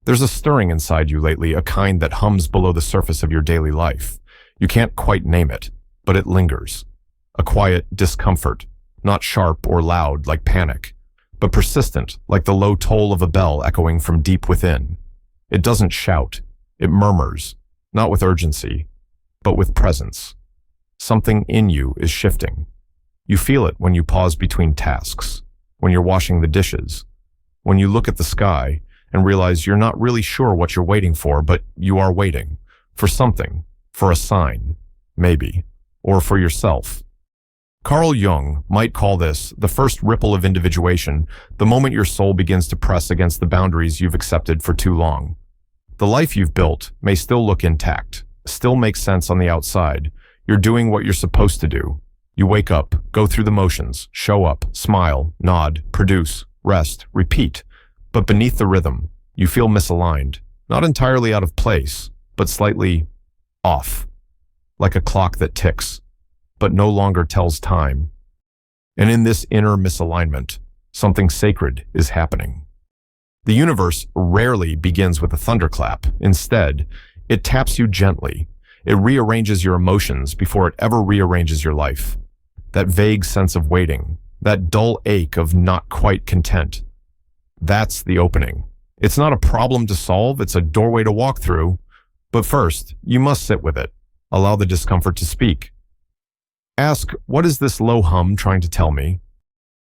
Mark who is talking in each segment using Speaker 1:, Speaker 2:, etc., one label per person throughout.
Speaker 1: There's a stirring inside you lately, a kind that hums below the surface of your daily life. You can't quite name it, but it lingers. A quiet discomfort, not sharp or loud like panic, but persistent like the low toll of a bell echoing from deep within. It doesn't shout, it murmurs, not with urgency, but with presence. Something in you is shifting. You feel it when you pause between tasks, when you're washing the dishes, when you look at the sky and realize you're not really sure what you're waiting for, but you are waiting for something, for a sign, maybe, or for yourself. Carl Jung might call this the first ripple of individuation, the moment your soul begins to press against the boundaries you've accepted for too long. The life you've built may still look intact, still make sense on the outside. You're doing what you're supposed to do. You wake up, go through the motions, show up, smile, nod, produce, rest, repeat. But beneath the rhythm, you feel misaligned, not entirely out of place, but slightly off, like a clock that ticks, but no longer tells time. And in this inner misalignment, something sacred is happening. The universe rarely begins with a thunderclap. Instead, it taps you gently. It rearranges your emotions before it ever rearranges your life. That vague sense of waiting, that dull ache of not quite content. That's the opening. It's not a problem to solve, it's a doorway to walk through. But first, you must sit with it. Allow the discomfort to speak. Ask, what is this low hum trying to tell me?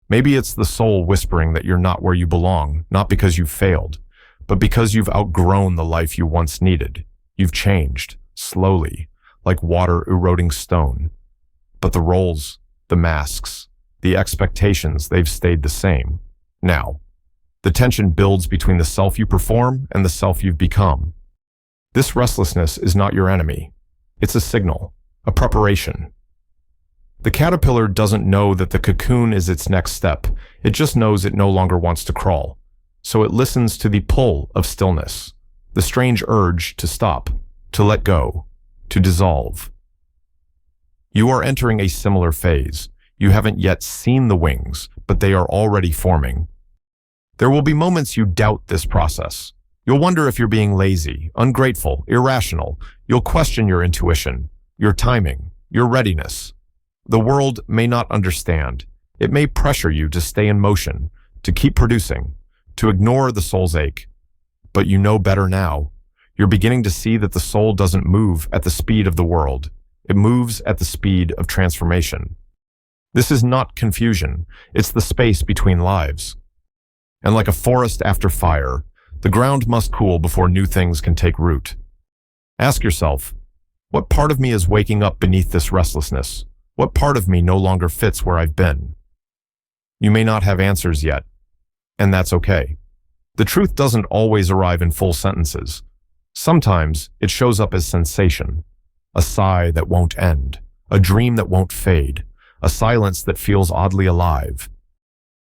Speaker 1: Maybe it's the soul whispering that you're not where you belong, not because you've failed, but because you've outgrown the life you once needed. You've changed, slowly, like water eroding stone. But the roles, the masks, the expectations, they've stayed the same. Now, the tension builds between the self you perform and the self you've become. This restlessness is not your enemy. It's a signal, a preparation. The caterpillar doesn't know that the cocoon is its next step. It just knows it no longer wants to crawl. So it listens to the pull of stillness, the strange urge to stop, to let go, to dissolve. You are entering a similar phase. You haven't yet seen the wings, but they are already forming. There will be moments you doubt this process. You'll wonder if you're being lazy, ungrateful, irrational. You'll question your intuition, your timing, your readiness. The world may not understand. It may pressure you to stay in motion, to keep producing, to ignore the soul's ache. But you know better now. You're beginning to see that the soul doesn't move at the speed of the world. It moves at the speed of transformation. This is not confusion. It's the space between lives. And like a forest after fire, the ground must cool before new things can take root. Ask yourself, what part of me is waking up beneath this restlessness? What part of me no longer fits where I've been? You may not have answers yet, and that's okay. The truth doesn't always arrive in full sentences. Sometimes it shows up as sensation, a sigh that won't end, a dream that won't fade, a silence that feels oddly alive.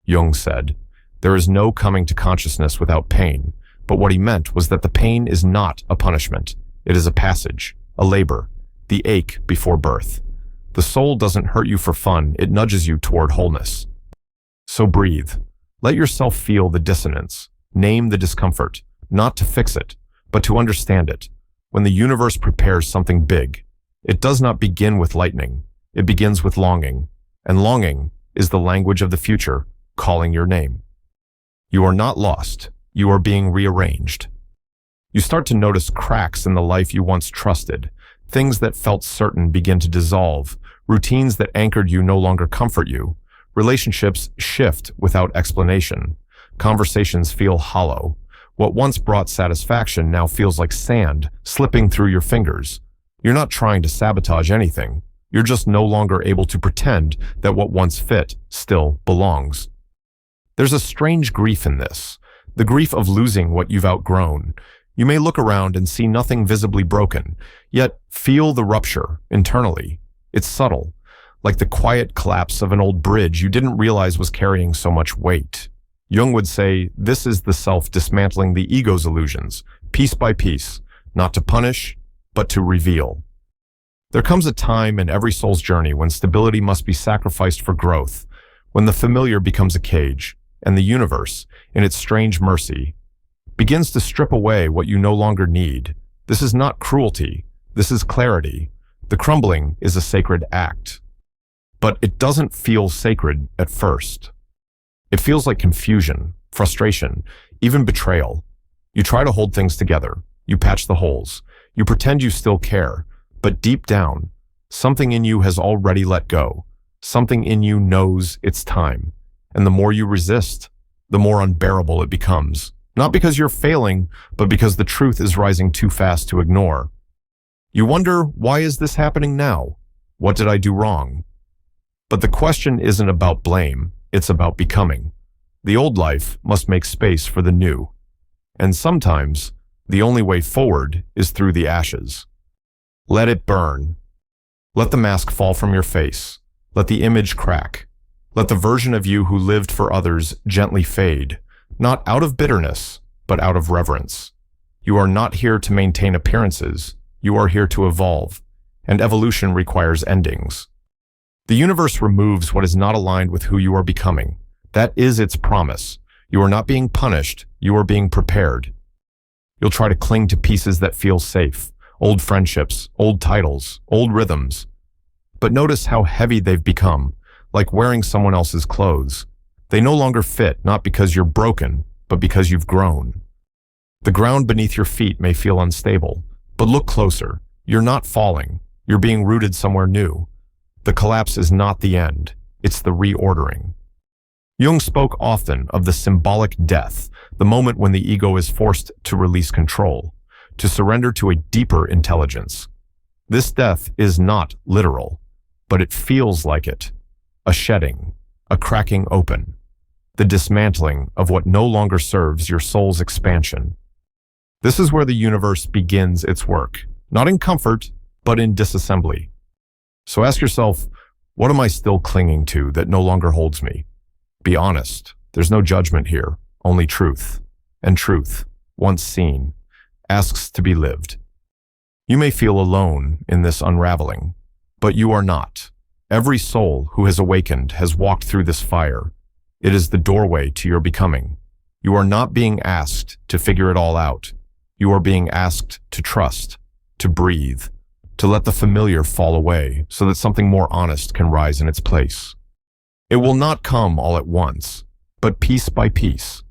Speaker 1: Jung said, there is no coming to consciousness without pain, but what he meant was that the pain is not a punishment. It is a passage, a labor, the ache before birth. The soul doesn't hurt you for fun, it nudges you toward wholeness. So breathe. Let yourself feel the dissonance. Name the discomfort, not to fix it, but to understand it. When the universe prepares something big, it does not begin with lightning. It begins with longing, and longing is the language of the future, calling your name. You are not lost. You are being rearranged. You start to notice cracks in the life you once trusted. Things that felt certain begin to dissolve. Routines that anchored you no longer comfort you. Relationships shift without explanation. Conversations feel hollow. What once brought satisfaction now feels like sand slipping through your fingers. You're not trying to sabotage anything. You're just no longer able to pretend that what once fit still belongs. There's a strange grief in this, the grief of losing what you've outgrown. You may look around and see nothing visibly broken, yet feel the rupture internally. It's subtle, like the quiet collapse of an old bridge you didn't realize was carrying so much weight. Jung would say this is the self dismantling the ego's illusions, piece by piece, not to punish, but to reveal. There comes a time in every soul's journey when stability must be sacrificed for growth, when the familiar becomes a cage, and the universe, in its strange mercy, begins to strip away what you no longer need. This is not cruelty. This is clarity. The crumbling is a sacred act. But it doesn't feel sacred at first. It feels like confusion, frustration, even betrayal. You try to hold things together. You patch the holes. You pretend you still care. But deep down, something in you has already let go. Something in you knows it's time. And the more you resist, the more unbearable it becomes. Not because you're failing, but because the truth is rising too fast to ignore. You wonder, why is this happening now? What did I do wrong? But the question isn't about blame, it's about becoming. The old life must make space for the new. And sometimes, the only way forward is through the ashes. Let it burn. Let the mask fall from your face. Let the image crack. Let the version of you who lived for others gently fade, not out of bitterness, but out of reverence. You are not here to maintain appearances. You are here to evolve, and evolution requires endings. The universe removes what is not aligned with who you are becoming. That is its promise. You are not being punished, you are being prepared. You'll try to cling to pieces that feel safe, old friendships, old titles, old rhythms. But notice how heavy they've become, like wearing someone else's clothes. They no longer fit, not because you're broken, but because you've grown. The ground beneath your feet may feel unstable, but look closer. You're not falling. You're being rooted somewhere new. The collapse is not the end. It's the reordering. Jung spoke often of the symbolic death, the moment when the ego is forced to release control, to surrender to a deeper intelligence. This death is not literal, but it feels like it. A shedding, a cracking open, the dismantling of what no longer serves your soul's expansion. This is where the universe begins its work, not in comfort, but in disassembly. So ask yourself, what am I still clinging to that no longer holds me? Be honest. There's no judgment here, only truth. And truth, once seen, asks to be lived. You may feel alone in this unraveling, but you are not. Every soul who has awakened has walked through this fire. It is the doorway to your becoming. You are not being asked to figure it all out. You are being asked to trust, to breathe, to let the familiar fall away so that something more honest can rise in its place. It will not come all at once, but piece by piece.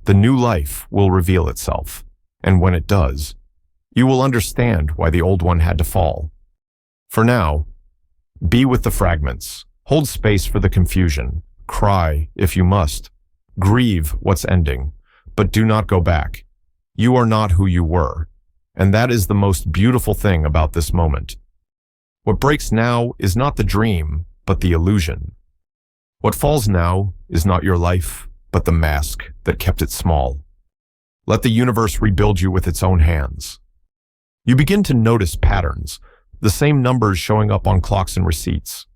Speaker 1: The new life will reveal itself, and when it does, you will understand why the old one had to fall. For now, be with the fragments, hold space for the confusion, cry if you must, grieve what's ending, but do not go back. You are not who you were, and that is the most beautiful thing about this moment. What breaks now is not the dream, but the illusion. What falls now is not your life, but the mask that kept it small. Let the universe rebuild you with its own hands. You begin to notice patterns, the same numbers showing up on clocks and receipts.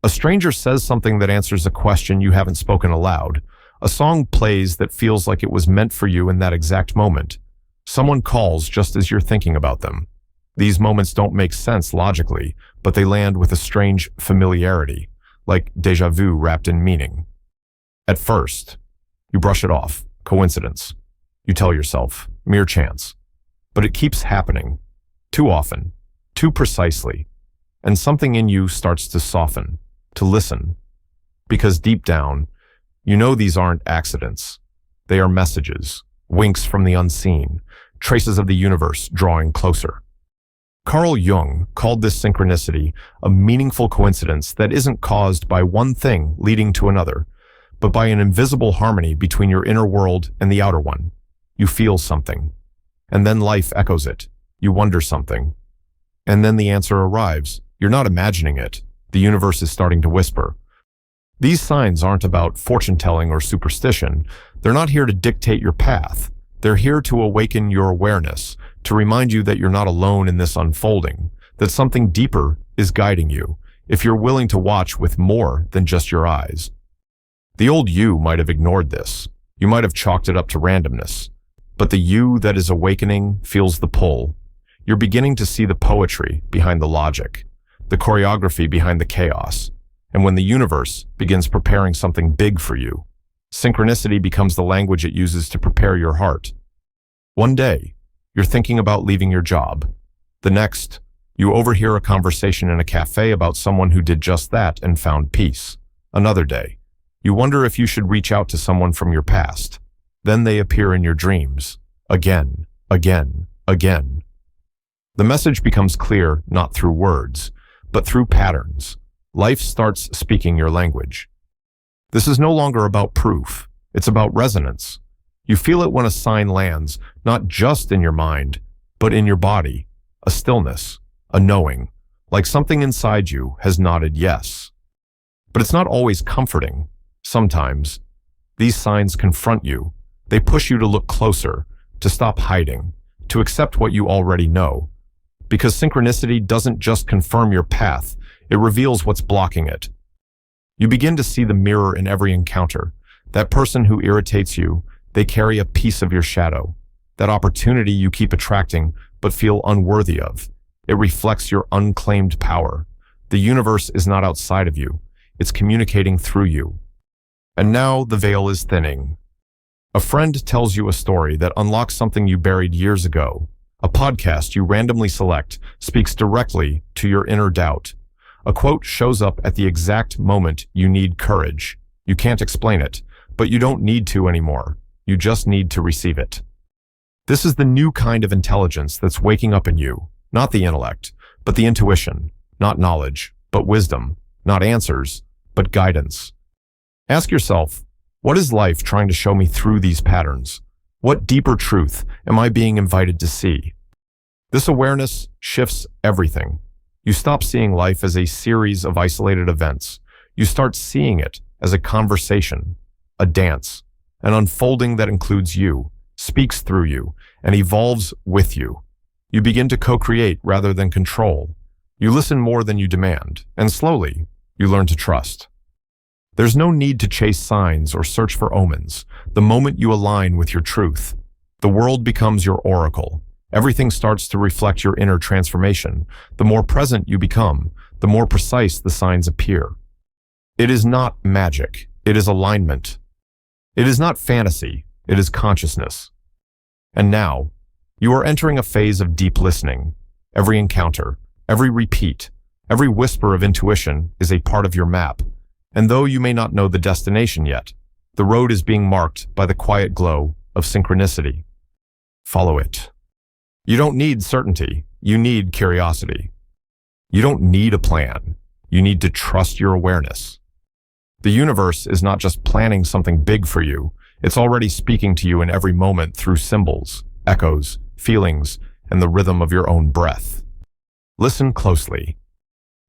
Speaker 1: A stranger says something that answers a question you haven't spoken aloud. A song plays that feels like it was meant for you in that exact moment. Someone calls just as you're thinking about them. These moments don't make sense logically, but they land with a strange familiarity, like déjà vu wrapped in meaning. At first, you brush it off, coincidence. You tell yourself, mere chance. But it keeps happening, too often, too precisely, and something in you starts to soften, to listen. Because deep down, you know these aren't accidents. They are messages, winks from the unseen, traces of the universe drawing closer. Carl Jung called this synchronicity a meaningful coincidence that isn't caused by one thing leading to another, but by an invisible harmony between your inner world and the outer one. You feel something, and then life echoes it. You wonder something, and then the answer arrives. You're not imagining it. The universe is starting to whisper. These signs aren't about fortune-telling or superstition. They're not here to dictate your path. They're here to awaken your awareness, to remind you that you're not alone in this unfolding, that something deeper is guiding you, if you're willing to watch with more than just your eyes. The old you might have ignored this. You might have chalked it up to randomness. But the you that is awakening feels the pull. You're beginning to see the poetry behind the logic, the choreography behind the chaos. And when the universe begins preparing something big for you, synchronicity becomes the language it uses to prepare your heart. One day, you're thinking about leaving your job. The next, you overhear a conversation in a cafe about someone who did just that and found peace. Another day, you wonder if you should reach out to someone from your past. Then they appear in your dreams. Again, again, again. The message becomes clear not through words, but through patterns. Life starts speaking your language. This is no longer about proof. It's about resonance. You feel it when a sign lands, not just in your mind, but in your body. A stillness, a knowing, like something inside you has nodded yes. But it's not always comforting. Sometimes, these signs confront you. They push you to look closer, to stop hiding, to accept what you already know. Because synchronicity doesn't just confirm your path, it reveals what's blocking it. You begin to see the mirror in every encounter. That person who irritates you, they carry a piece of your shadow. That opportunity you keep attracting but feel unworthy of. It reflects your unclaimed power. The universe is not outside of you. It's communicating through you. And now the veil is thinning. A friend tells you a story that unlocks something you buried years ago. A podcast you randomly select speaks directly to your inner doubt. A quote shows up at the exact moment you need courage. You can't explain it, but you don't need to anymore. You just need to receive it. This is the new kind of intelligence that's waking up in you, not the intellect, but the intuition, not knowledge, but wisdom, not answers, but guidance. Ask yourself, what is life trying to show me through these patterns? What deeper truth am I being invited to see? This awareness shifts everything. You stop seeing life as a series of isolated events. You start seeing it as a conversation, a dance, an unfolding that includes you, speaks through you, and evolves with you. You begin to co-create rather than control. You listen more than you demand, and slowly, you learn to trust. There's no need to chase signs or search for omens. The moment you align with your truth, the world becomes your oracle. Everything starts to reflect your inner transformation. The more present you become, the more precise the signs appear. It is not magic. It is alignment. It is not fantasy. It is consciousness. And now, you are entering a phase of deep listening. Every encounter, every repeat, every whisper of intuition is a part of your map. And though you may not know the destination yet, the road is being marked by the quiet glow of synchronicity. Follow it. You don't need certainty. You need curiosity. You don't need a plan. You need to trust your awareness. The universe is not just planning something big for you. It's already speaking to you in every moment through symbols, echoes, feelings, and the rhythm of your own breath. Listen closely.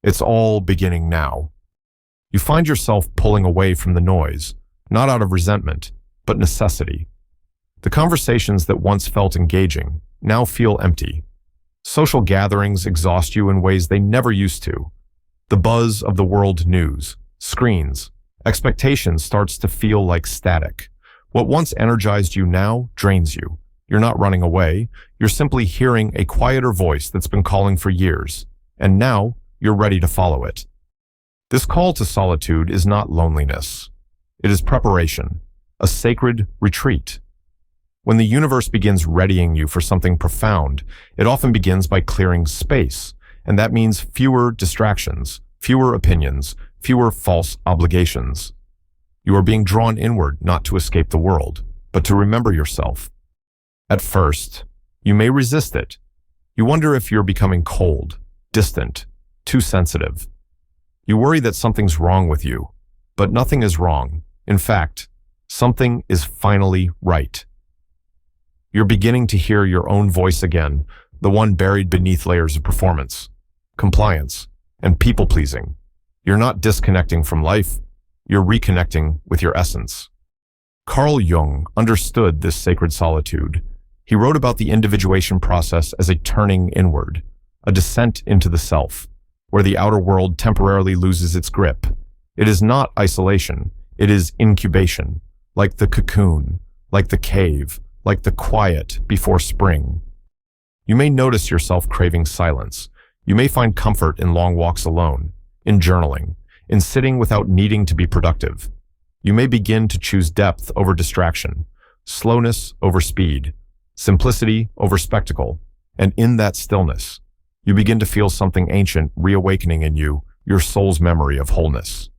Speaker 1: It's all beginning now. You find yourself pulling away from the noise, not out of resentment, but necessity. The conversations that once felt engaging now feel empty. Social gatherings exhaust you in ways they never used to. The buzz of the world news, screens, expectations starts to feel like static. What once energized you now drains you. You're not running away. You're simply hearing a quieter voice that's been calling for years. And now you're ready to follow it. This call to solitude is not loneliness. It is preparation, a sacred retreat. When the universe begins readying you for something profound, it often begins by clearing space, and that means fewer distractions, fewer opinions, fewer false obligations. You are being drawn inward not to escape the world, but to remember yourself. At first, you may resist it. You wonder if you're becoming cold, distant, too sensitive. You worry that something's wrong with you, but nothing is wrong. In fact, something is finally right. You're beginning to hear your own voice again, the one buried beneath layers of performance, compliance, and people-pleasing. You're not disconnecting from life, you're reconnecting with your essence. Carl Jung understood this sacred solitude. He wrote about the individuation process as a turning inward, a descent into the self, where the outer world temporarily loses its grip. It is not isolation, it is incubation, like the cocoon, like the cave, like the quiet before spring. You may notice yourself craving silence. You may find comfort in long walks alone, in journaling, in sitting without needing to be productive. You may begin to choose depth over distraction, slowness over speed, simplicity over spectacle, and in that stillness, you begin to feel something ancient reawakening in you, your soul's memory of wholeness.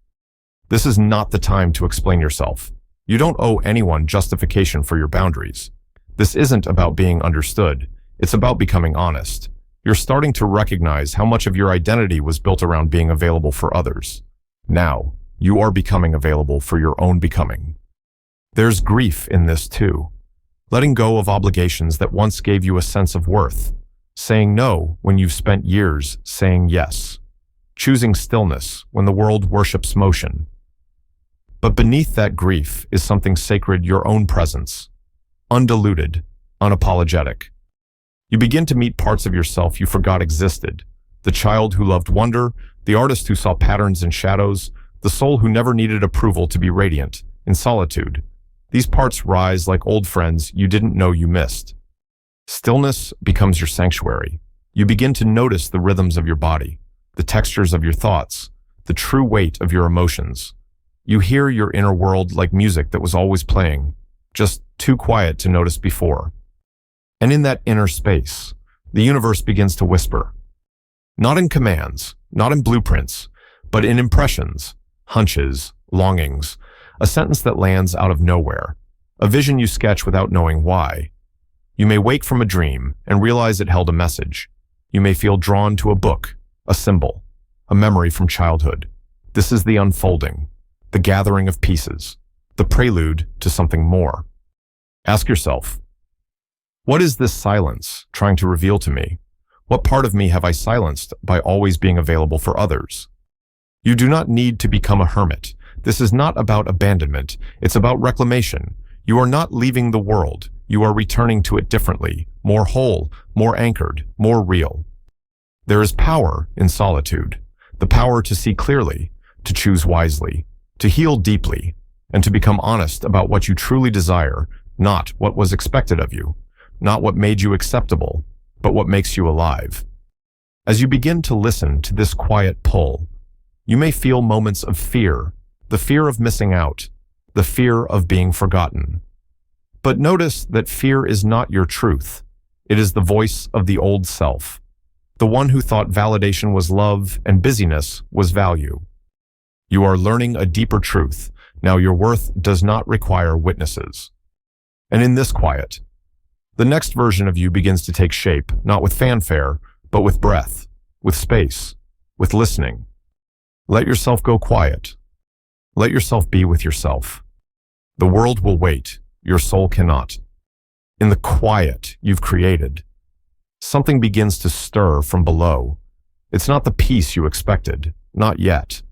Speaker 1: This is not the time to explain yourself. You don't owe anyone justification for your boundaries. This isn't about being understood. It's about becoming honest. You're starting to recognize how much of your identity was built around being available for others. Now, you are becoming available for your own becoming. There's grief in this too. Letting go of obligations that once gave you a sense of worth. Saying no when you've spent years saying yes. Choosing stillness when the world worships motion. But beneath that grief is something sacred, your own presence. Undiluted, unapologetic. You begin to meet parts of yourself you forgot existed. The child who loved wonder, the artist who saw patterns in shadows, the soul who never needed approval to be radiant, in solitude. These parts rise like old friends you didn't know you missed. Stillness becomes your sanctuary. You begin to notice the rhythms of your body, the textures of your thoughts, the true weight of your emotions. You hear your inner world like music that was always playing, just too quiet to notice before. And in that inner space, the universe begins to whisper. Not in commands, not in blueprints, but in impressions, hunches, longings, a sentence that lands out of nowhere, a vision you sketch without knowing why. You may wake from a dream and realize it held a message. You may feel drawn to a book, a symbol, a memory from childhood. This is the unfolding, the gathering of pieces, the prelude to something more. Ask yourself, what is this silence trying to reveal to me? What part of me have I silenced by always being available for others? You do not need to become a hermit. This is not about abandonment. It's about reclamation. You are not leaving the world. You are returning to it differently, more whole, more anchored, more real. There is power in solitude, the power to see clearly, to choose wisely, to heal deeply, and to become honest about what you truly desire, not what was expected of you, not what made you acceptable, but what makes you alive. As you begin to listen to this quiet pull, you may feel moments of fear, the fear of missing out, the fear of being forgotten. But notice that fear is not your truth. It is the voice of the old self, the one who thought validation was love and busyness was value. You are learning a deeper truth. Now your worth does not require witnesses. And in this quiet, the next version of you begins to take shape, not with fanfare, but with breath, with space, with listening. Let yourself go quiet. Let yourself be with yourself. The world will wait. Your soul cannot. In the quiet you've created, something begins to stir from below. It's not the peace you expected, not yet.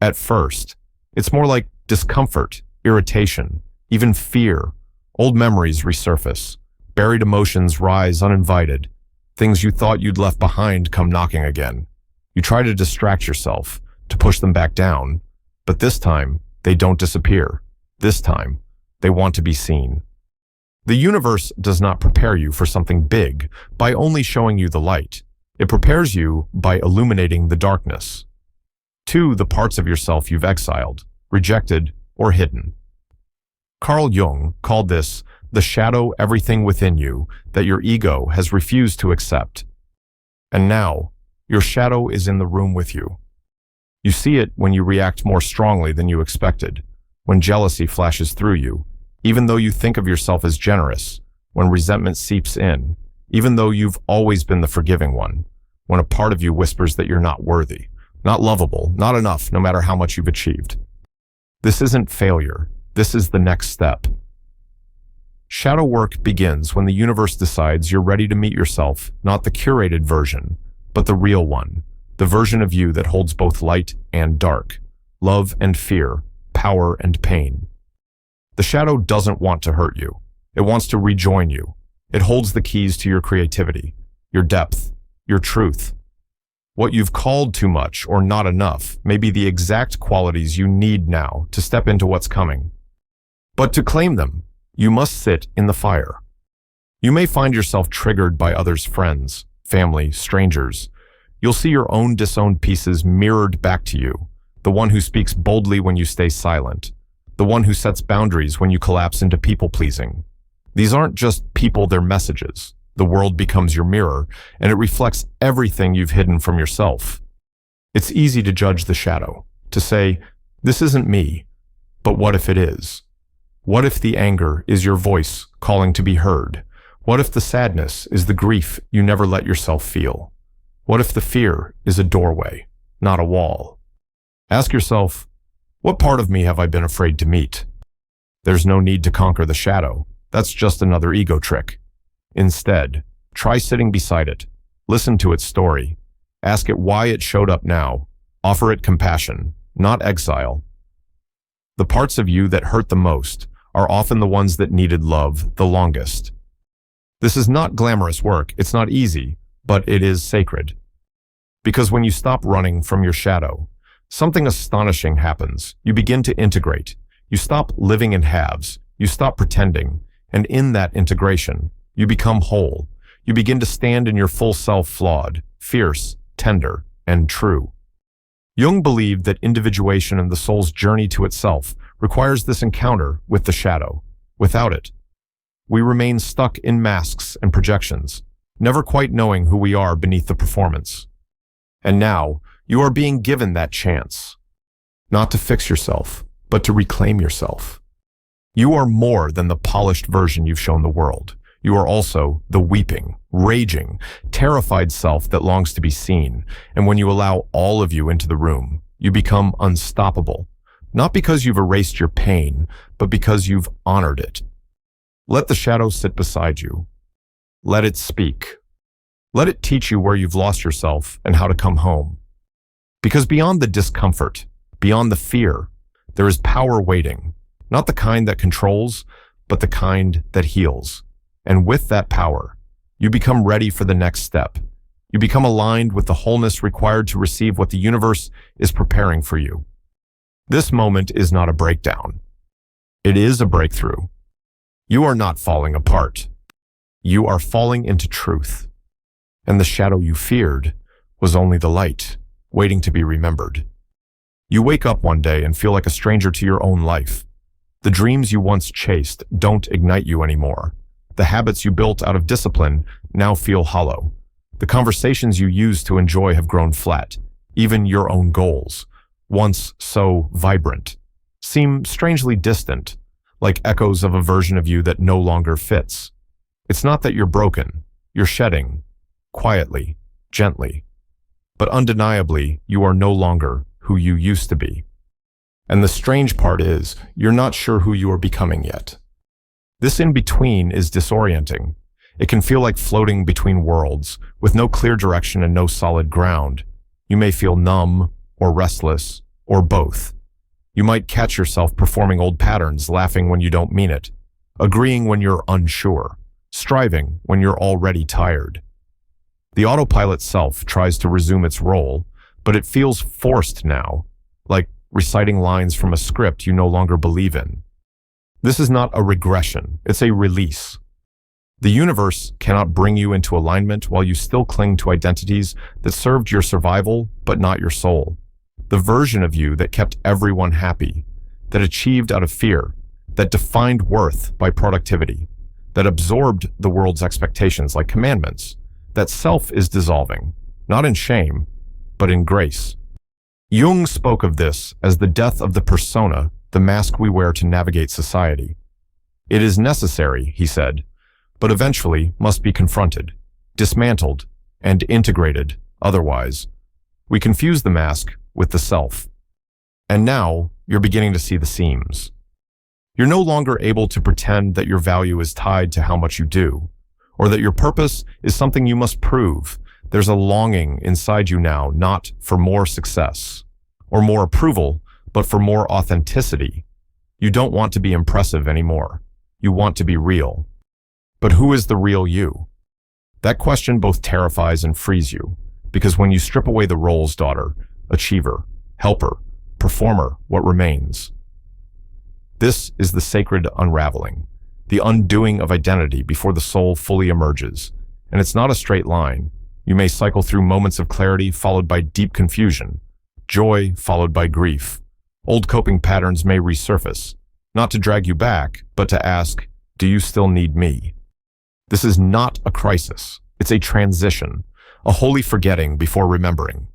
Speaker 1: At first, it's more like discomfort, irritation, even fear. Old memories resurface. Buried emotions rise uninvited. Things you thought you'd left behind come knocking again. You try to distract yourself, to push them back down, but this time, they don't disappear. This time, they want to be seen. The universe does not prepare you for something big by only showing you the light. It prepares you by illuminating the darkness. To the parts of yourself you've exiled, rejected, or hidden. Carl Jung called this the shadow everything within you that your ego has refused to accept. And now, your shadow is in the room with you. You see it when you react more strongly than you expected, when jealousy flashes through you, even though you think of yourself as generous, when resentment seeps in, even though you've always been the forgiving one, when a part of you whispers that you're not worthy, not lovable, not enough, no matter how much you've achieved. This isn't failure. This is the next step. Shadow work begins when the universe decides you're ready to meet yourself, not the curated version, but the real one, the version of you that holds both light and dark, love and fear, power and pain. The shadow doesn't want to hurt you. It wants to rejoin you. It holds the keys to your creativity, your depth, your truth. What you've called too much or not enough may be the exact qualities you need now to step into what's coming. But to claim them, you must sit in the fire. You may find yourself triggered by others' friends, family, strangers. You'll see your own disowned pieces mirrored back to you, the one who speaks boldly when you stay silent, the one who sets boundaries when you collapse into people-pleasing. These aren't just people, they're messages. The world becomes your mirror, and it reflects everything you've hidden from yourself. It's easy to judge the shadow, to say, this isn't me, but what if it is? What if the anger is your voice calling to be heard? What if the sadness is the grief you never let yourself feel? What if the fear is a doorway, not a wall? Ask yourself, what part of me have I been afraid to meet? There's no need to conquer the shadow. That's just another ego trick. Instead, try sitting beside it. Listen to its story. Ask it why it showed up now. Offer it compassion, not exile. The parts of you that hurt the most are often the ones that needed love the longest. This is not glamorous work. It's not easy, but it is sacred. Because when you stop running from your shadow, something astonishing happens. You begin to integrate. You stop living in halves. You stop pretending. And in that integration, you become whole. You begin to stand in your full self, flawed, fierce, tender, and true. Jung believed that individuation and the soul's journey to itself requires this encounter with the shadow. Without it, we remain stuck in masks and projections, never quite knowing who we are beneath the performance. And now, you are being given that chance. Not to fix yourself, but to reclaim yourself. You are more than the polished version you've shown the world. You are also the weeping, raging, terrified self that longs to be seen. And when you allow all of you into the room, you become unstoppable. Not because you've erased your pain, but because you've honored it. Let the shadow sit beside you. Let it speak. Let it teach you where you've lost yourself and how to come home. Because beyond the discomfort, beyond the fear, there is power waiting. Not the kind that controls, but the kind that heals. And with that power, you become ready for the next step. You become aligned with the wholeness required to receive what the universe is preparing for you. This moment is not a breakdown. It is a breakthrough. You are not falling apart. You are falling into truth. And the shadow you feared was only the light, waiting to be remembered. You wake up one day and feel like a stranger to your own life. The dreams you once chased don't ignite you anymore. The habits you built out of discipline now feel hollow. The conversations you used to enjoy have grown flat. Even your own goals, once so vibrant, seem strangely distant, like echoes of a version of you that no longer fits. It's not that you're broken. You're shedding, quietly, gently. But undeniably, you are no longer who you used to be. And the strange part is, you're not sure who you are becoming yet. This in-between is disorienting. It can feel like floating between worlds, with no clear direction and no solid ground. You may feel numb, or restless, or both. You might catch yourself performing old patterns, laughing when you don't mean it, agreeing when you're unsure, striving when you're already tired. The autopilot self tries to resume its role, but it feels forced now, like reciting lines from a script you no longer believe in. This is not a regression, it's a release. The universe cannot bring you into alignment while you still cling to identities that served your survival, but not your soul. The version of you that kept everyone happy, that achieved out of fear, that defined worth by productivity, that absorbed the world's expectations like commandments. That self is dissolving, not in shame, but in grace. Jung spoke of this as the death of the persona, the mask we wear to navigate society. It is necessary, he said, but eventually must be confronted, dismantled, and integrated. Otherwise, we confuse the mask with the self. And now, you're beginning to see the seams. You're no longer able to pretend that your value is tied to how much you do, or that your purpose is something you must prove. There's a longing inside you now, not for more success, or more approval, but for more authenticity. You don't want to be impressive anymore. You want to be real. But who is the real you? That question both terrifies and frees you, because when you strip away the roles, daughter, achiever, helper, performer, what remains? This is the sacred unraveling, the undoing of identity before the soul fully emerges. And it's not a straight line. You may cycle through moments of clarity followed by deep confusion, joy followed by grief. Old coping patterns may resurface, not to drag you back, but to ask, Do you still need me? This is not a crisis. It's a transition, a holy forgetting before remembering.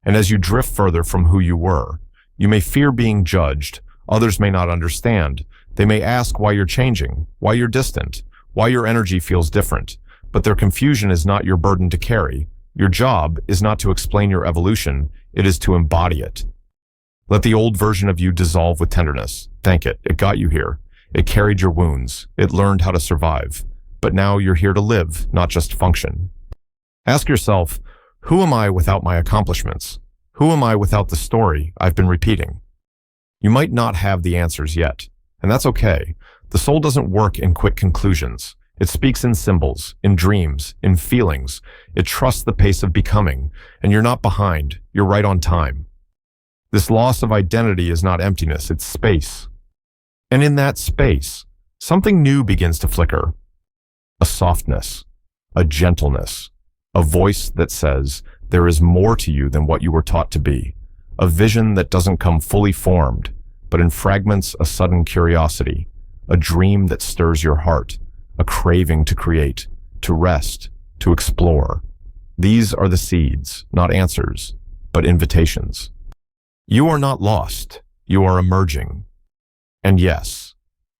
Speaker 1: And as you drift further from who you were, you may fear being judged. Others may not understand. They may ask why you're changing, why you're distant, why your energy feels different. But their confusion is not your burden to carry. Your job is not to explain your evolution. It is to embody it. Let the old version of you dissolve with tenderness. Thank it. It got you here. It carried your wounds. It learned how to survive. But now you're here to live, not just function. Ask yourself, who am I without my accomplishments? Who am I without the story I've been repeating? You might not have the answers yet, and that's okay. The soul doesn't work in quick conclusions. It speaks in symbols, in dreams, in feelings. It trusts the pace of becoming, and you're not behind. You're right on time. This loss of identity is not emptiness, it's space. And in that space, something new begins to flicker. A softness, a gentleness, a voice that says, there is more to you than what you were taught to be. A vision that doesn't come fully formed, but in fragments a sudden curiosity, a dream that stirs your heart, a craving to create, to rest, to explore. These are the seeds, not answers, but invitations. You are not lost, you are emerging. And yes,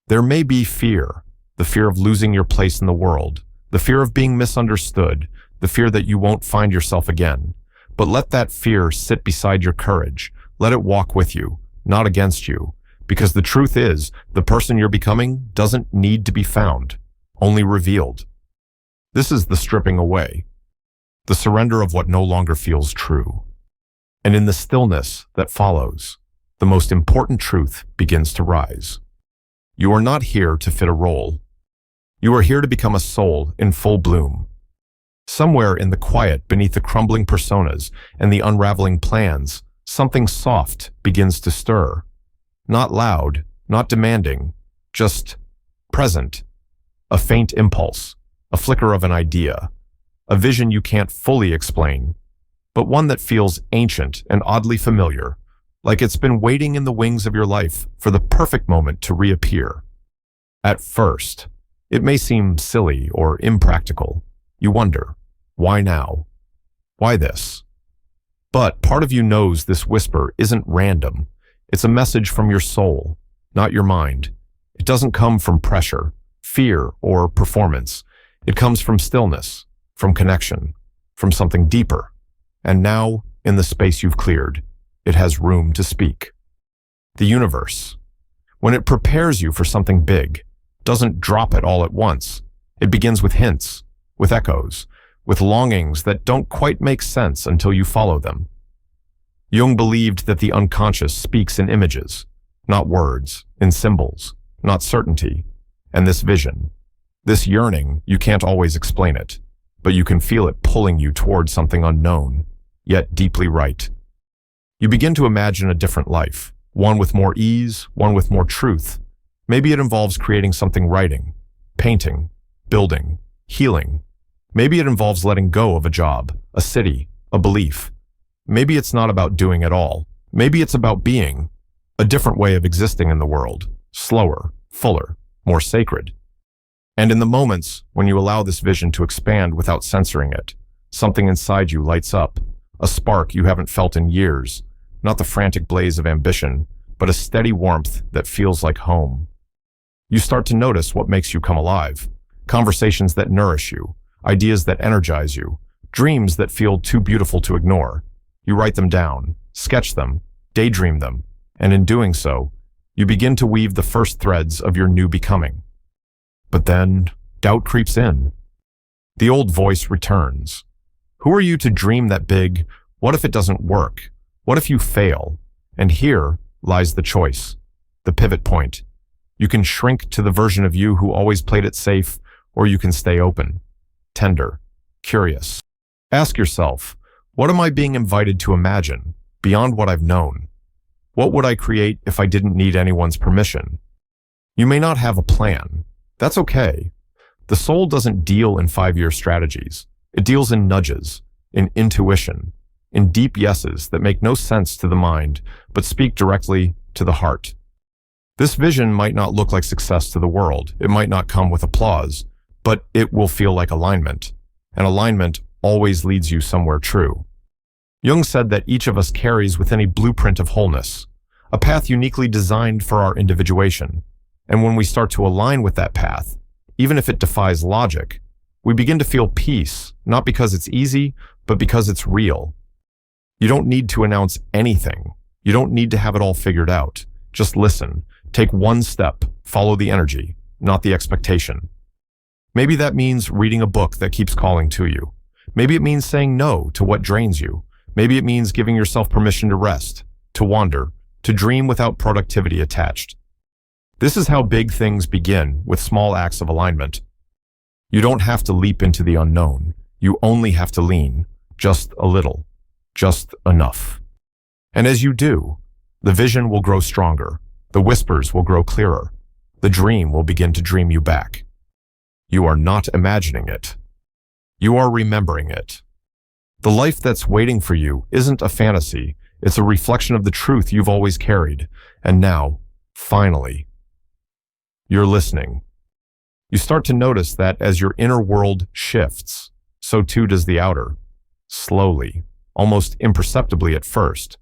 Speaker 1: there may be fear, the fear of losing your place in the world, the fear of being misunderstood, the fear that you won't find yourself again. But let that fear sit beside your courage. Let it walk with you, not against you. Because the truth is, the person you're becoming doesn't need to be found, only revealed. This is the stripping away, the surrender of what no longer feels true. And in the stillness that follows, the most important truth begins to rise. You are not here to fit a role. You are here to become a soul in full bloom. Somewhere in the quiet beneath the crumbling personas and the unraveling plans, something soft begins to stir. Not loud, not demanding, just present. A faint impulse, a flicker of an idea, a vision you can't fully explain, but one that feels ancient and oddly familiar, like it's been waiting in the wings of your life for the perfect moment to reappear. At first, it may seem silly or impractical. You wonder, why now? Why this? But part of you knows this whisper isn't random. It's a message from your soul, not your mind. It doesn't come from pressure, fear, or performance. It comes from stillness, from connection, from something deeper. And now, in the space you've cleared, it has room to speak. The universe, when it prepares you for something big, doesn't drop it all at once. It begins with hints, with echoes, with longings that don't quite make sense until you follow them. Jung believed that the unconscious speaks in images, not words, in symbols, not certainty. And this vision, this yearning, you can't always explain it, but you can feel it pulling you towards something unknown, yet deeply right. You begin to imagine a different life, one with more ease, one with more truth. Maybe it involves creating something, writing, painting, building, healing. Maybe it involves letting go of a job, a city, a belief. Maybe it's not about doing at all. Maybe it's about being, a different way of existing in the world, slower, fuller, more sacred. And in the moments when you allow this vision to expand without censoring it, something inside you lights up, a spark you haven't felt in years, not the frantic blaze of ambition, but a steady warmth that feels like home. You start to notice what makes you come alive, conversations that nourish you, ideas that energize you, dreams that feel too beautiful to ignore. You write them down, sketch them, daydream them, and in doing so, you begin to weave the first threads of your new becoming. But then, doubt creeps in. The old voice returns. Who are you to dream that big? What if it doesn't work? What if you fail? And here lies the choice, the pivot point. You can shrink to the version of you who always played it safe, or you can stay open, tender, curious. Ask yourself, what am I being invited to imagine, beyond what I've known? What would I create if I didn't need anyone's permission? You may not have a plan. That's okay. The soul doesn't deal in 5-year strategies. It deals in nudges, in intuition, in deep yeses that make no sense to the mind, but speak directly to the heart. This vision might not look like success to the world. It might not come with applause, but it will feel like alignment. And alignment always leads you somewhere true. Jung said that each of us carries within a blueprint of wholeness, a path uniquely designed for our individuation. And when we start to align with that path, even if it defies logic, we begin to feel peace, not because it's easy, but because it's real. You don't need to announce anything. You don't need to have it all figured out. Just listen. Take one step. Follow the energy, not the expectation. Maybe that means reading a book that keeps calling to you. Maybe it means saying no to what drains you. Maybe it means giving yourself permission to rest, to wander, to dream without productivity attached. This is how big things begin, with small acts of alignment. You don't have to leap into the unknown. You only have to lean, just a little, just enough. And as you do, the vision will grow stronger. The whispers will grow clearer. The dream will begin to dream you back. You are not imagining it. You are remembering it. The life that's waiting for you isn't a fantasy. It's a reflection of the truth you've always carried. And now, finally, you're listening. You start to notice that as your inner world shifts, so too does the outer. Slowly, almost imperceptibly at first.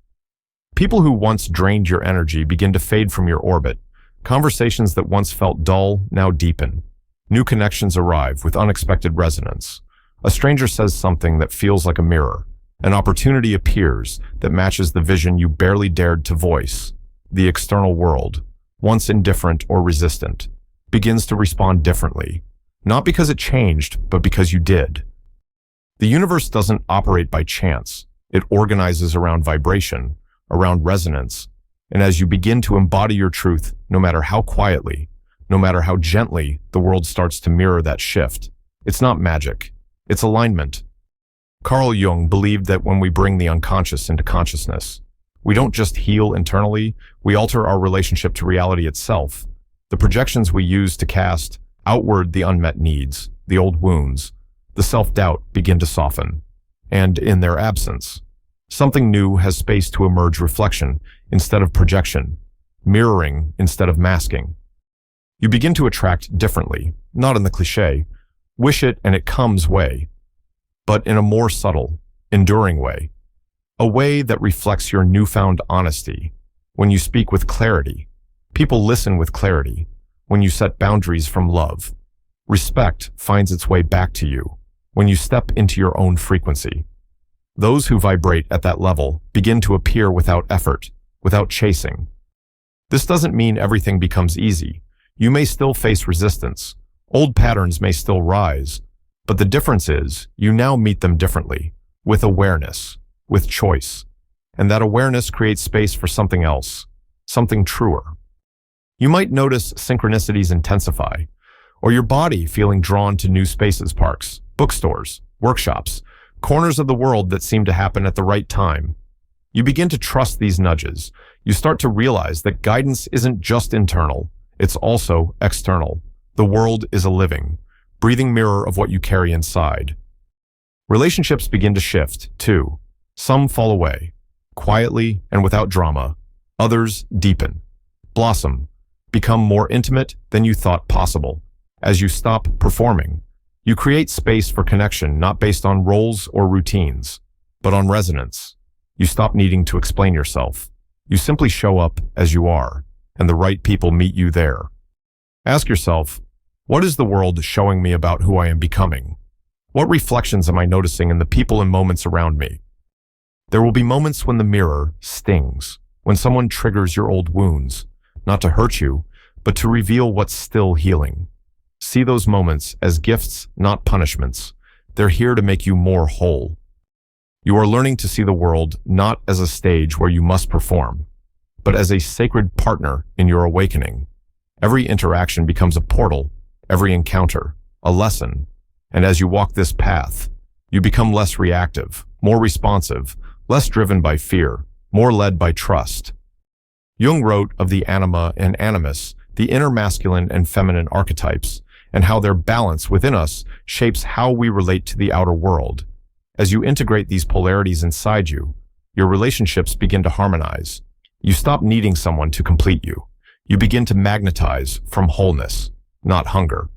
Speaker 1: People who once drained your energy begin to fade from your orbit. Conversations that once felt dull now deepen. New connections arrive with unexpected resonance. A stranger says something that feels like a mirror. An opportunity appears that matches the vision you barely dared to voice. The external world, once indifferent or resistant, begins to respond differently. Not because it changed, but because you did. The universe doesn't operate by chance. It organizes around vibration, around resonance. And as you begin to embody your truth, no matter how quietly, no matter how gently, the world starts to mirror that shift. It's not magic. It's alignment. Carl Jung believed that when we bring the unconscious into consciousness, we don't just heal internally, we alter our relationship to reality itself. The projections we use to cast outward the unmet needs, the old wounds, the self-doubt begin to soften. And in their absence, something new has space to emerge: reflection instead of projection, mirroring instead of masking. You begin to attract differently, not in the cliché, wish it and it comes way, but in a more subtle, enduring way. A way that reflects your newfound honesty. When you speak with clarity, people listen with clarity. When you set boundaries from love, respect finds its way back to you. When you step into your own frequency, those who vibrate at that level begin to appear without effort, without chasing. This doesn't mean everything becomes easy. You may still face resistance. Old patterns may still rise, but the difference is you now meet them differently, with awareness, with choice. And that awareness creates space for something else, something truer. You might notice synchronicities intensify, or your body feeling drawn to new spaces, parks, bookstores, workshops, corners of the world that seem to happen at the right time. You begin to trust these nudges. You start to realize that guidance isn't just internal, it's also external. The world is a living, breathing mirror of what you carry inside. Relationships begin to shift, too. Some fall away, quietly and without drama. Others deepen, blossom, become more intimate than you thought possible. As you stop performing, you create space for connection not based on roles or routines, but on resonance. You stop needing to explain yourself. You simply show up as you are, and the right people meet you there. Ask yourself, what is the world showing me about who I am becoming? What reflections am I noticing in the people and moments around me? There will be moments when the mirror stings, when someone triggers your old wounds, not to hurt you, but to reveal what's still healing. See those moments as gifts, not punishments. They're here to make you more whole. You are learning to see the world not as a stage where you must perform, but as a sacred partner in your awakening. Every interaction becomes a portal, every encounter, a lesson. And as you walk this path, you become less reactive, more responsive, less driven by fear, more led by trust. Jung wrote of the anima and animus, the inner masculine and feminine archetypes, and how their balance within us shapes how we relate to the outer world. As you integrate these polarities inside you, your relationships begin to harmonize. You stop needing someone to complete you. You begin to magnetize from wholeness, not hunger.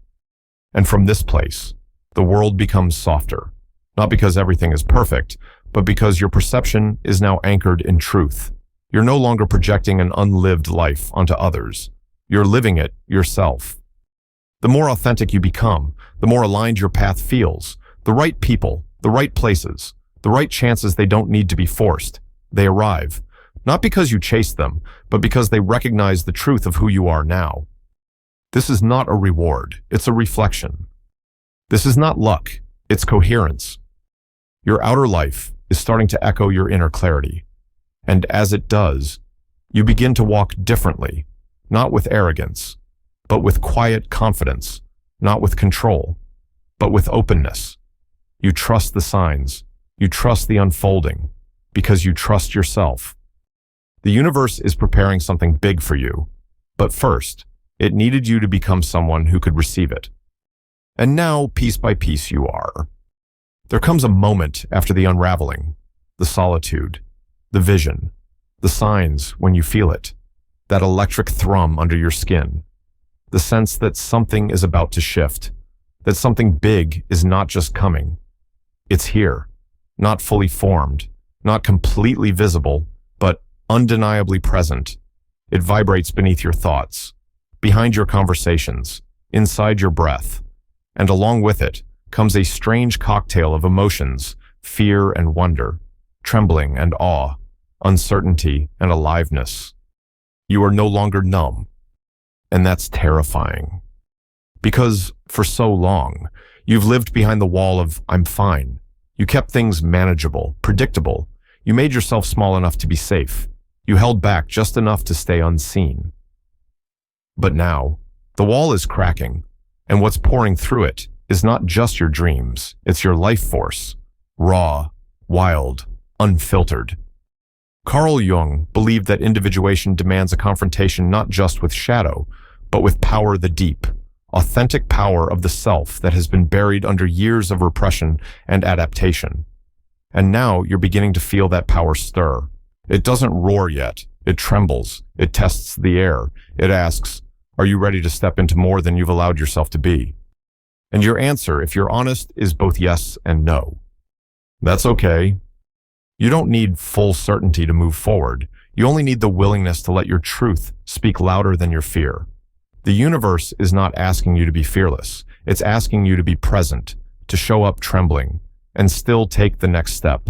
Speaker 1: And from this place, the world becomes softer, not because everything is perfect, but because your perception is now anchored in truth. You're no longer projecting an unlived life onto others. You're living it yourself. The more authentic you become, the more aligned your path feels. The right people, the right places, the right chances, they don't need to be forced. They arrive, not because you chase them, but because they recognize the truth of who you are now. This is not a reward, it's a reflection. This is not luck, it's coherence. Your outer life is starting to echo your inner clarity. And as it does, you begin to walk differently, not with arrogance, but with quiet confidence, not with control, but with openness. You trust the signs, you trust the unfolding, because you trust yourself. The universe is preparing something big for you, but first, it needed you to become someone who could receive it. And now, piece by piece, you are. There comes a moment after the unraveling, the solitude, the vision, the signs when you feel it, that electric thrum under your skin, the sense that something is about to shift, that something big is not just coming. It's here, not fully formed, not completely visible, but undeniably present. It vibrates beneath your thoughts, behind your conversations, inside your breath, and along with it comes a strange cocktail of emotions, fear and wonder, trembling and awe, uncertainty and aliveness. You are no longer numb, and that's terrifying. Because for so long, you've lived behind the wall of "I'm fine." You kept things manageable, predictable. You made yourself small enough to be safe. You held back just enough to stay unseen. But now, the wall is cracking, and what's pouring through it is not just your dreams, it's your life force, raw, wild, unfiltered. Carl Jung believed that individuation demands a confrontation not just with shadow, but with power the deep, authentic power of the self that has been buried under years of repression and adaptation. And now you're beginning to feel that power stir. It doesn't roar yet. It trembles. It tests the air. It asks, are you ready to step into more than you've allowed yourself to be? And your answer, if you're honest, is both yes and no. That's okay. You don't need full certainty to move forward. You only need the willingness to let your truth speak louder than your fear. The universe is not asking you to be fearless. It's asking you to be present, to show up trembling, and still take the next step.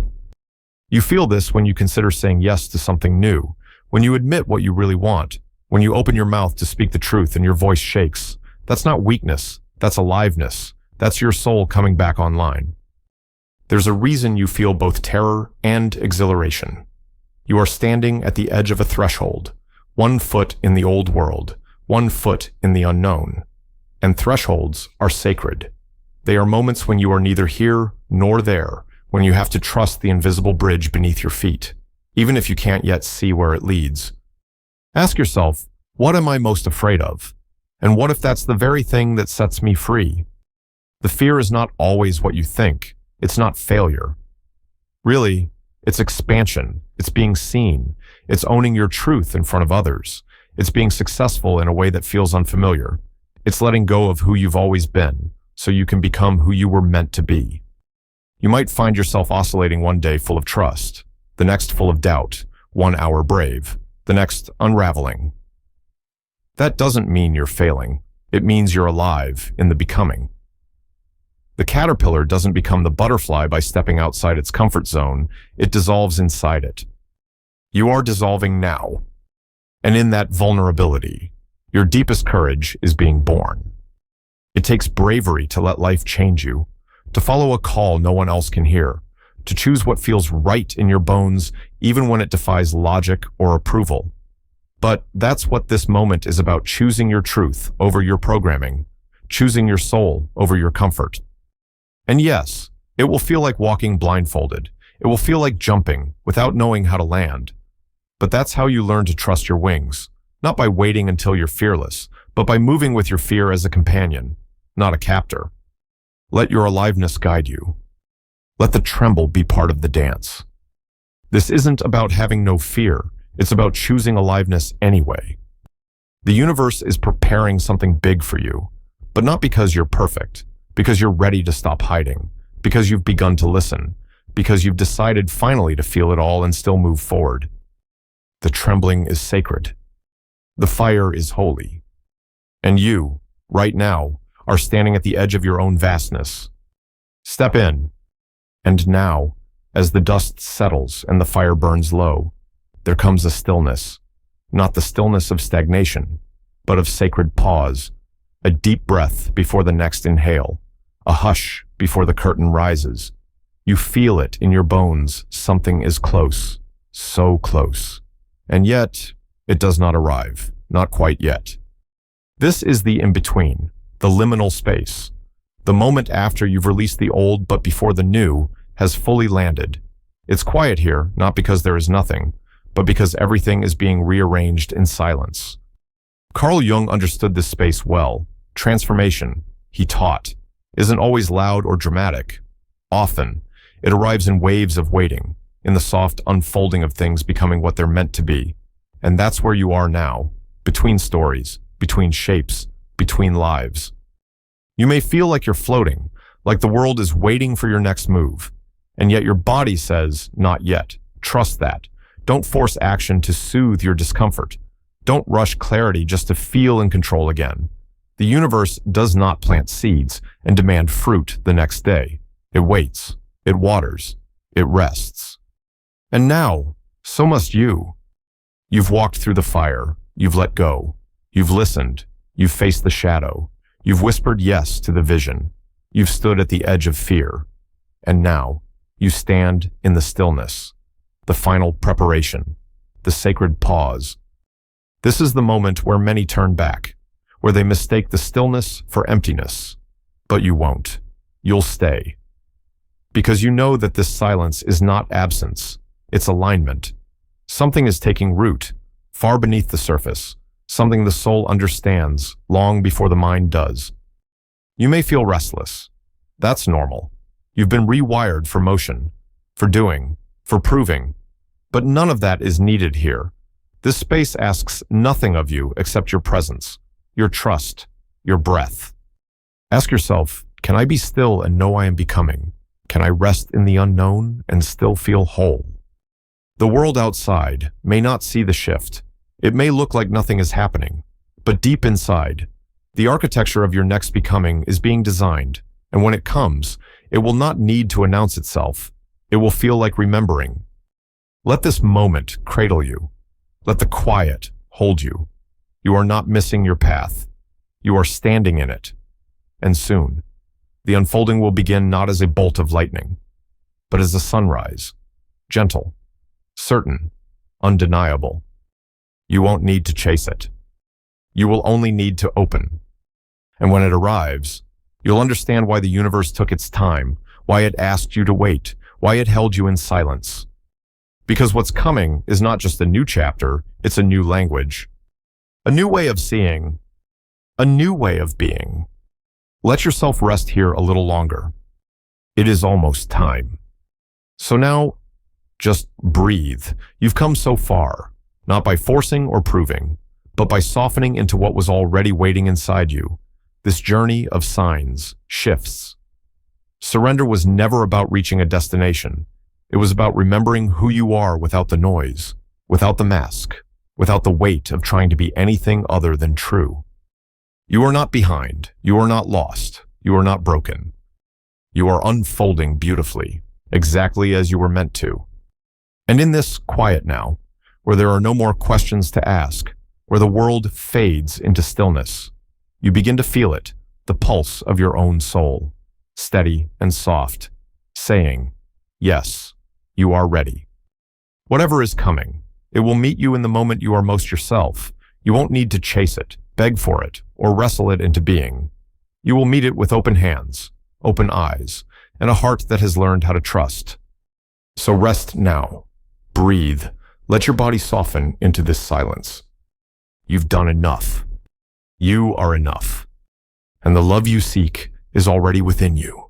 Speaker 1: You feel this when you consider saying yes to something new, when you admit what you really want, when you open your mouth to speak the truth and your voice shakes. That's not weakness, that's aliveness. That's your soul coming back online. There's a reason you feel both terror and exhilaration. You are standing at the edge of a threshold, 1 foot in the old world, 1 foot in the unknown. And thresholds are sacred. They are moments when you are neither here nor there, when you have to trust the invisible bridge beneath your feet, even if you can't yet see where it leads. Ask yourself, what am I most afraid of? And what if that's the very thing that sets me free? The fear is not always what you think. It's not failure. Really, it's expansion. It's being seen. It's owning your truth in front of others. It's being successful in a way that feels unfamiliar. It's letting go of who you've always been, so you can become who you were meant to be. You might find yourself oscillating one day full of trust, the next full of doubt, 1 hour brave, the next unraveling. That doesn't mean you're failing. It means you're alive in the becoming. The caterpillar doesn't become the butterfly by stepping outside its comfort zone. It dissolves inside it. You are dissolving now. And in that vulnerability, your deepest courage is being born. It takes bravery to let life change you, to follow a call no one else can hear, to choose what feels right in your bones even when it defies logic or approval. But that's what this moment is about, choosing your truth over your programming, choosing your soul over your comfort. And yes, it will feel like walking blindfolded. It will feel like jumping without knowing how to land. But that's how you learn to trust your wings, not by waiting until you're fearless, but by moving with your fear as a companion, not a captor. Let your aliveness guide you. Let the tremble be part of the dance. This isn't about having no fear. It's about choosing aliveness anyway. The universe is preparing something big for you, but not because you're perfect, because you're ready to stop hiding, because you've begun to listen, because you've decided finally to feel it all and still move forward. The trembling is sacred. The fire is holy. And you, right now, are standing at the edge of your own vastness. Step in. And now, as the dust settles and the fire burns low, there comes a stillness, not the stillness of stagnation, but of sacred pause, a deep breath before the next inhale, a hush before the curtain rises. You feel it in your bones, something is close, so close. And yet, it does not arrive, not quite yet. This is the in-between, the liminal space, the moment after you've released the old but before the new has fully landed. It's quiet here, not because there is nothing, but because everything is being rearranged in silence. Carl Jung understood this space well. Transformation, he taught, isn't always loud or dramatic. Often, it arrives in waves of waiting, in the soft unfolding of things becoming what they're meant to be. And that's where you are now, between stories, between shapes, between lives. You may feel like you're floating, like the world is waiting for your next move, and yet your body says, not yet. Trust that. Don't force action to soothe your discomfort. Don't rush clarity just to feel in control again. The universe does not plant seeds and demand fruit the next day. It waits, it waters, it rests. And now, so must you. You've walked through the fire, you've let go, you've listened, you've faced the shadow, you've whispered yes to the vision, you've stood at the edge of fear, and now you stand in the stillness, the final preparation, the sacred pause. This is the moment where many turn back, where they mistake the stillness for emptiness. But you won't. You'll stay. Because you know that this silence is not absence, it's alignment. Something is taking root, far beneath the surface, something the soul understands long before the mind does. You may feel restless. That's normal. You've been rewired for motion, for doing, for proving. But none of that is needed here. This space asks nothing of you except your presence, your trust, your breath. Ask yourself, can I be still and know I am becoming? Can I rest in the unknown and still feel whole? The world outside may not see the shift. It may look like nothing is happening. But deep inside, the architecture of your next becoming is being designed, and when it comes, it will not need to announce itself. It will feel like remembering. Let this moment cradle you. Let the quiet hold you. You are not missing your path. You are standing in it. And soon, the unfolding will begin not as a bolt of lightning, but as a sunrise, gentle, certain, undeniable. You won't need to chase it. You will only need to open. And when it arrives, you'll understand why the universe took its time, why it asked you to wait, why it held you in silence. Because what's coming is not just a new chapter, it's a new language, a new way of seeing, a new way of being. Let yourself rest here a little longer. It is almost time. So now, just breathe. You've come so far, not by forcing or proving, but by softening into what was already waiting inside you. This journey of signs, shifts. Surrender was never about reaching a destination. It was about remembering who you are without the noise, without the mask, without the weight of trying to be anything other than true. You are not behind. You are not lost. You are not broken. You are unfolding beautifully, exactly as you were meant to. And in this quiet now, where there are no more questions to ask, where the world fades into stillness, you begin to feel it, the pulse of your own soul, steady and soft, saying, yes, you are ready. Whatever is coming, it will meet you in the moment you are most yourself. You won't need to chase it, beg for it, or wrestle it into being. You will meet it with open hands, open eyes, and a heart that has learned how to trust. So rest now. Breathe. Let your body soften into this silence. You've done enough. You are enough. And the love you seek is already within you.